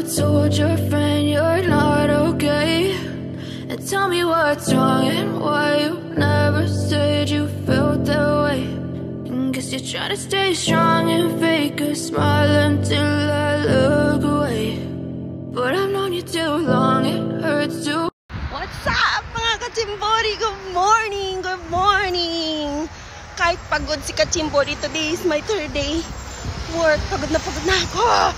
told your friend you're not okay? And tell me what's wrong and why you never said you felt that way. And guess you're trying to stay strong and fake a smile until I look away. But I've known you too long, it hurts to. What's up mga kachimbori? Good morning! Good morning! Kahit pagod si kachimbori, today is my third day work. Pagod na ako!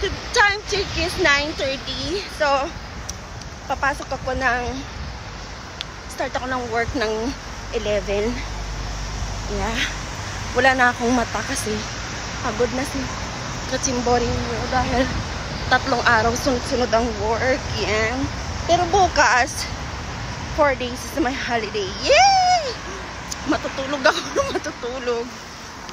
The time check is 9:30. So, papasok ako start ako ng work ng 11. Yeah. Wala na akong mata kasi pagod na si kachimbori dahil 3 araw sunod-sunod ang work. Yan. Pero bukas 4 days is my holiday. Yay! Matutulog ako na matutulog.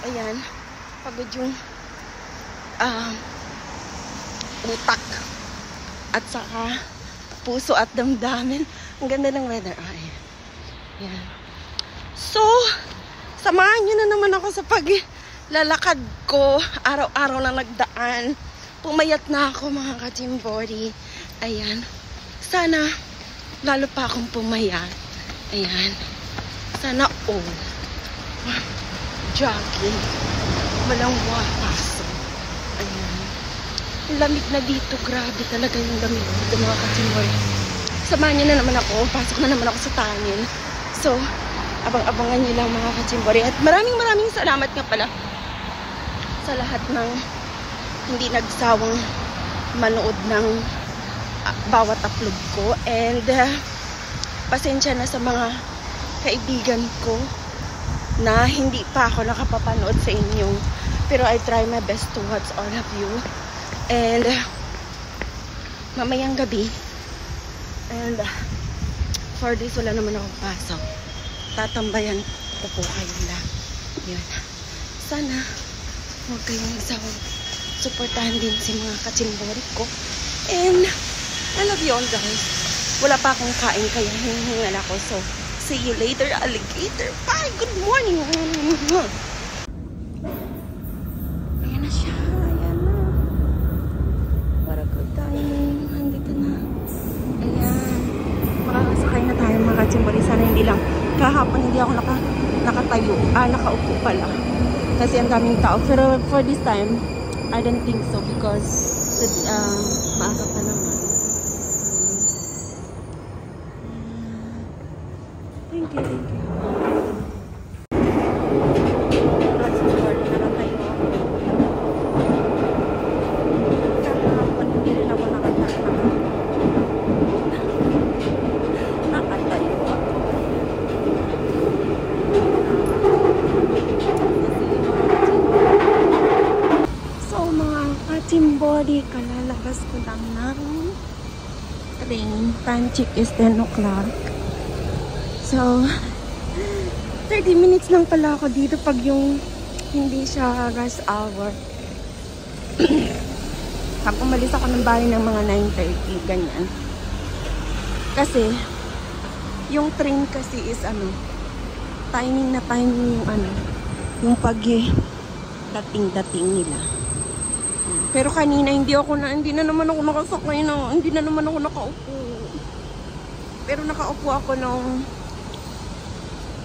Ayan. Pagod yung utak at saka puso at damdamin. Ang ganda ng weather. Ayan. So, samahan nyo na naman ako sa paglalakad ko. Araw-araw na nagdaan. Pumayat na ako mga kachimbori. Ayan. Sana lalo pa akong pumayat. Ayan. Sana all. Jogging. Walang watas. Ayan. Lamig na dito. Grabe talaga yung lamig dito mga kachimbori. Samahan nyo na naman ako. Pasok na naman ako sa tunnel. So, abang-abangan nyo lang mga kachimbori. At maraming salamat nga pala sa lahat ng hindi nagsawang manood ng bawat upload ko. And pasensya na sa mga kaibigan ko na hindi pa ako nakapapanood sa inyo. Pero I try my best to watch all of you. And mamayang gabi and for this wala naman akong pasok. Tatambayan ko po kayo lang. Yan. Sana huwag kayong magsawang suportahan din si mga kachimbori ko. And I love you all guys. Wala pa akong kain kaya hinihingal ako. So see you later alligator. Bye! Good morning! Ayan na siya. Ayan na. Para good time. Andito na. Ayan. Makakasakay na tayo mga kachimbori. Sana hindi lang. Kahapon hindi ako nakatayo. Nakaupo pala. Kasi ang daming tao. Pero for this time, I don't think so because maaga pa naman. Thank you. Hindi rin ako nakatayo. Kachimbori, kalalabas ko lang ng train. Time check is 10 o'clock. So, 30 minutes lang pala ako dito pag yung hindi siya rush hour. Pag umalis ako ng bahay ng mga 9:30, ganyan. Kasi, yung train kasi is timing na timing yung yung dating nila. Pero kanina hindi na naman ako nakasakay hindi na naman ako nakaupo. Pero nakaupo ako nung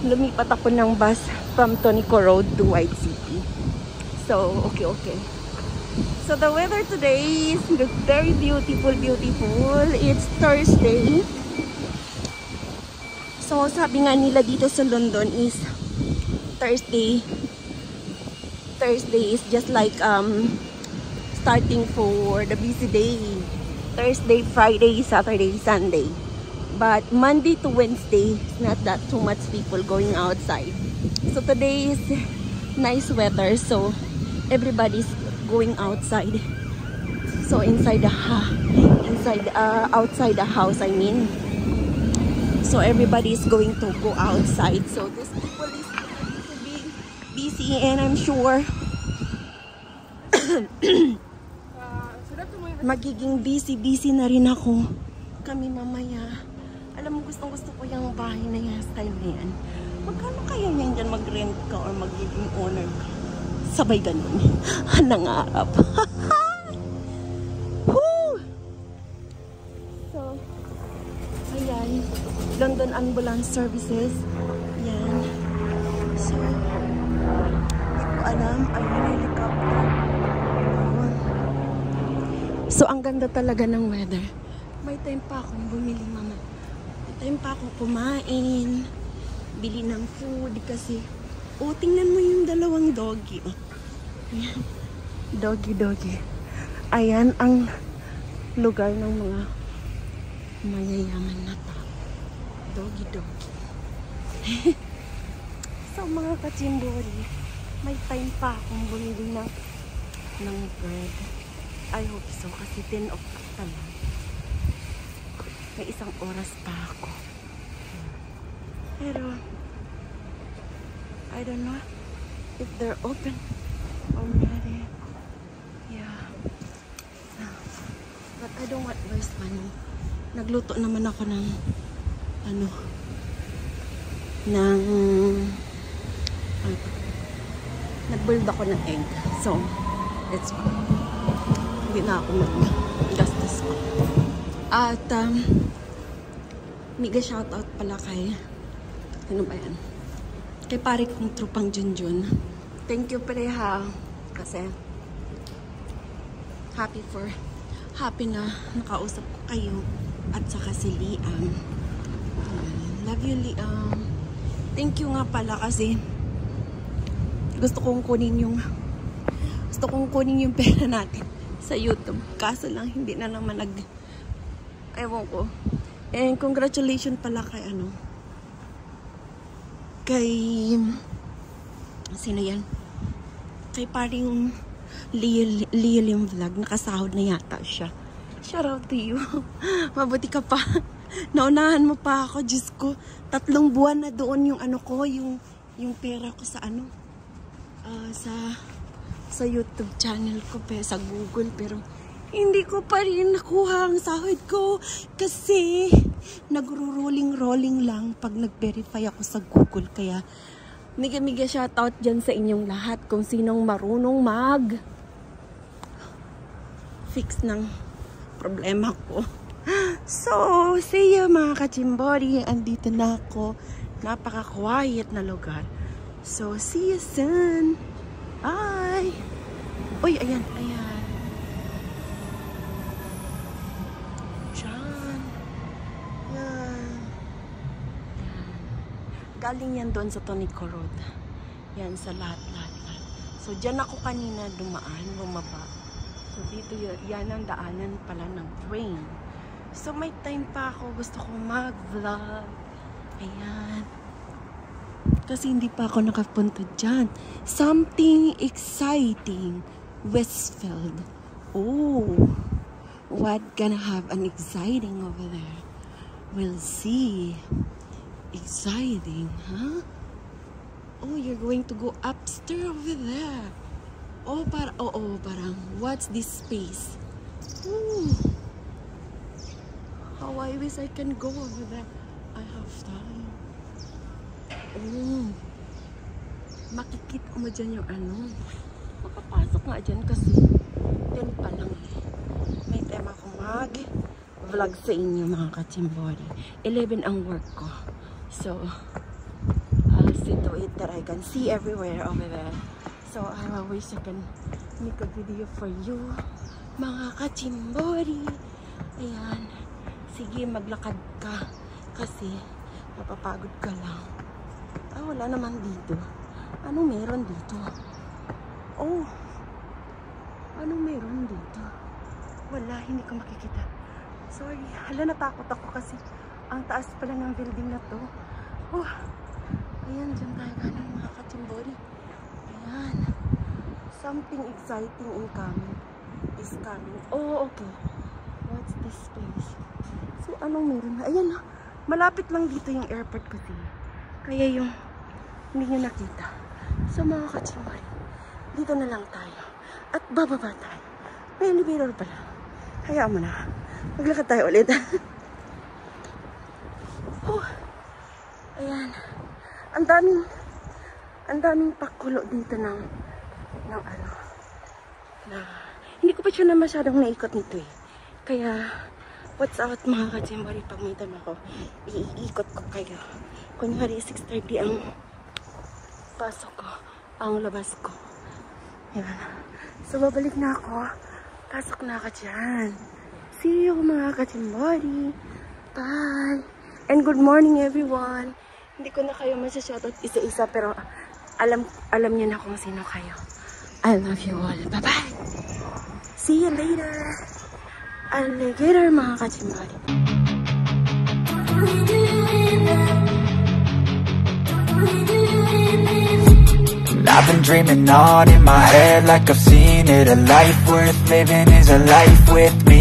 lumipat ako ng bus from Tonico Road to White City. So, okay. So, the weather today is very beautiful. It's Thursday. So, sabi nga nila dito sa London is Thursday is just like starting for the busy day. Thursday, Friday, Saturday, Sunday. But Monday to Wednesday, not that too much people going outside. So today is nice weather, so everybody's going outside. So outside the house, I mean. So everybody's going to go outside. So these people is going to be busy, and I'm sure magiging busy na rin ako. Kami mamaya. Alam mo, gustong-gusto ko yung bahay na yung style na yan. Magkano kaya yan dyan mag-rent ka or magiging owner ka? Sabay ganun. Nangarap. an ambulance services. Yan. So, hindi ko alam. Ayun, helicopter. So, ang ganda talaga ng weather. May time pa akong bumili, mama. May time pa akong kumain. Bili ng food kasi, oh, tingnan mo yung dalawang doggy. Ayan. Doggy. Ayan ang lugar ng mga mayayaman na tao. Doggy. So, mga kachimbori, may time pa akong bumili ng bread. I hope so, kasi 10 o'clock pa lang. May isang oras pa ako. Pero, I don't know if they're open already. Yeah. But I don't want waste money. Nagluto naman ako ng nag-build ako ng egg. So, it's fine. Hindi na ako mag-gastos ko. At, mega shoutout pala kay, ano ba yan? Kay pare kong trupang Junjun. Thank you pare ha. Kasi, happy na nakausap ko kayo. At saka si Liam. Love you, Liam. Thank you nga pala kasi gusto kong kunin yung pera natin sa YouTube. Kaso lang, hindi na naman ewan ko. And congratulations pala kay sino yan? Kay paring Liam Vlog. Nakasahod na yata siya. Shout out to you. Mabuti ka pa. Naunahan mo pa ako. Diyos ko, 3 buwan na doon yung yung pera ko sa sa YouTube channel ko, sa Google, pero hindi ko pa rin nakuha ang sahod ko kasi nagro-rolling lang pag nag-verify ako sa Google. Kaya mega shoutout dyan sa inyong lahat kung sinong marunong fix ng problema ko. So, see you mga kachimbori. Andito na ako. Napaka-quiet na lugar. So, see you soon. Bye! Uy, ayan. Diyan. Yan. Galing yan doon sa Tonico Road. Yan, sa lahat. So, dyan ako kanina bumaba. So, dito yan ang daanan pala ng train. So, may time pa ako. Gusto ko mag-vlog. Ayan. Kasi hindi pa ako nakapunta dyan. Something exciting. Westfield. Oh. What gonna have an exciting over there? We'll see. Exciting, huh? Oh, you're going to go upstairs over there. Oh, parang, what's this space? Ooh. How I wish I can go over there. I have time. Oh. Makikita mo dyan yung makapasok nga dyan kasi 10 pa lang eh. May tema ko mag-vlog sa inyo mga kachimbori. 11 ang work ko. So, I'll see to it that I can see everywhere over there. So, I wish I can make a video for you, mga kachimbori. Ayan. Sige, maglakad ka. Kasi, mapapagod ka lang. Wala naman dito. Anong meron dito? Oh. Anong meron dito? Wala, hindi ko makikita. Sorry. Hala, natakot ako kasi ang taas pala ng building na to. Oh. Ayan, dyan tayo galing mga kachimbori. Ayan. Something exciting is coming. Oh, okay. What's this place? So, anong meron? Ayan, malapit lang dito yung airport kasi. Kaya yung hindi nyo nakita. So, mga kachimbori, dito na lang tayo. At bababa tayo. May elevator pala. Hayaan mo na. Maglakad tayo ulit. Oh. Ayan. Ang daming pakulo dito ng hindi ko pa siya na masyadong naikot nito eh. Kaya What's out mga kachimbari? Pag may time ako, iikot ko kayo. Kunyari 6:30 ang pasok ko, ang labas ko. Yan. So babalik na ako. Pasok na ka dyan. See you mga kachimbari. Bye. And good morning everyone. Hindi ko na kayo masya-shoutout isa-isa pero alam niyo na kung sino kayo. I love you all. Bye-bye. See you later. Alligator mga kachimbari. I've been dreaming on in my head like I've seen it. A life worth living is a life with me.